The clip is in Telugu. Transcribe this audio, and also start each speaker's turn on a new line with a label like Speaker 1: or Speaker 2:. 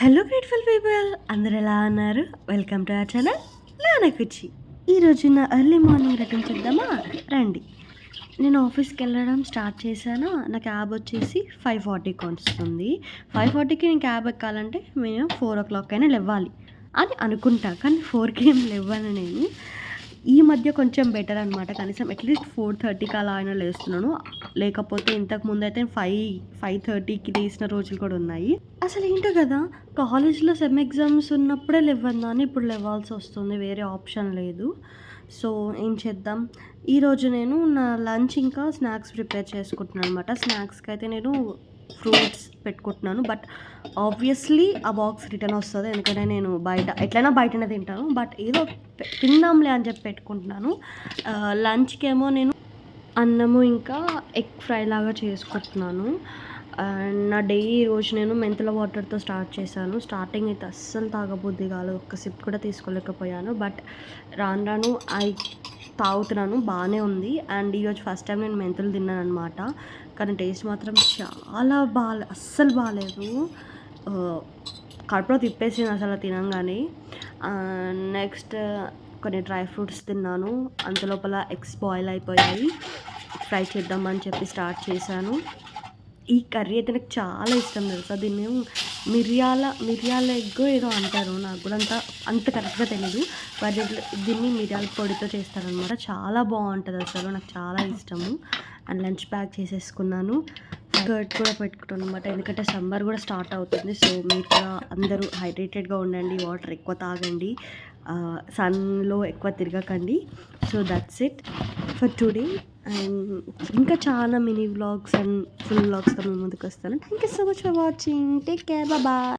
Speaker 1: హలో బ్యూటిఫుల్ పీపుల్, అందరు ఎలా ఉన్నారు? Welcome to our channel Nanakuchi. ఈరోజు నా ఎర్లీ మార్నింగ్ రొటీన్ చూద్దామా రండి. నేను ఆఫీస్కి వెళ్ళడం స్టార్ట్ చేశాను. నా క్యాబ్ వచ్చేసి 5:40కి వస్తుంది. 5:40కి నేను క్యాబ్ ఎక్కాలంటే మేము 4 అయినా లేవాలి అని అనుకుంటా, కానీ 4కి ఏం లేవ్వను నేను. ఈ మధ్య కొంచెం బెటర్ అనమాట. కనీసం అట్లీస్ట్ 4:30కి అలా అయినా లేస్తున్నాను. లేకపోతే ఇంతకుముందు అయితే 5:30కి లేసిన రోజులు కూడా ఉన్నాయి. అసలు ఏంటో కదా, కాలేజ్లో సెమ్ ఎగ్జామ్స్ ఉన్నప్పుడే లేవన్నాను, ఇప్పుడు లేవాల్సి వస్తుంది, వేరే ఆప్షన్ లేదు. సో ఏం చేద్దాం, ఈరోజు నేను నా లంచ్ ఇంకా స్నాక్స్ ప్రిపేర్ చేసుకుంటున్నాను అనమాట. స్నాక్స్కి అయితే నేను ఫ్రూట్స్ పెట్టుకుంటున్నాను, బట్ ఆబ్వియస్లీ ఆ బాక్స్ రిటర్న్ వస్తుంది, ఎందుకంటే నేను ఎట్లయినా బయటనే తింటాను. బట్ ఏదో తిందాంలే అని చెప్పి పెట్టుకుంటున్నాను. లంచ్కి ఏమో నేను అన్నము ఇంకా ఎగ్ ఫ్రై లాగా చేసుకుంటున్నాను. నా డే ఈరోజు నేను మెంతుల వాటర్తో స్టార్ట్ చేశాను. స్టార్టింగ్ అయితే అస్సలు తాగబుద్ధి కాలేదు, ఒక్క సిప్ కూడా తీసుకోలేకపోయాను. బట్ రాను రాను తాగుతున్నాను, బాగానే ఉంది. అండ్ ఈరోజు ఫస్ట్ టైం నేను మెంతులు తిన్నాను అనమాట, కానీ టేస్ట్ మాత్రం చాలా అస్సలు బాగాలేదు. కడుపులో తిప్పేసింది అసలు తినంగానే. నెక్స్ట్ కొన్ని డ్రై ఫ్రూట్స్ తిన్నాను. అంతలోపల ఎగ్స్ బాయిల్ అయిపోయాయి, ఫ్రై చేద్దామని చెప్పి స్టార్ట్ చేశాను. ఈ కర్రీ అయితే నాకు చాలా ఇష్టం తెలుసా. దీన్ని మిరియాల ఎగ్ ఏదో అంటారు, నాకు కూడా అంత కరెక్ట్గా తెలీదు. బట్ దీన్ని మిరియాల పొడితో చేస్తారనమాట. చాలా బాగుంటుంది అసలు, నాకు చాలా ఇష్టము. అండ్ లంచ్ ప్యాక్ చేసేసుకున్నాను. స్కర్ట్ కూడా పెట్టుకుంటాను అనమాట, ఎందుకంటే సమ్మర్ కూడా స్టార్ట్ అవుతుంది. సో మీరు కూడా అందరూ హైడ్రేటెడ్గా ఉండండి, వాటర్ ఎక్కువ తాగండి, సన్లో ఎక్కువ తిరగకండి. So that's it for today. And ఇంకా చాలా మినీ వ్లాగ్స్ అండ్ ఫుల్ వ్లాగ్స్తో మేము ముందుకు వస్తాను. Thank you so much for watching. Take care, bye.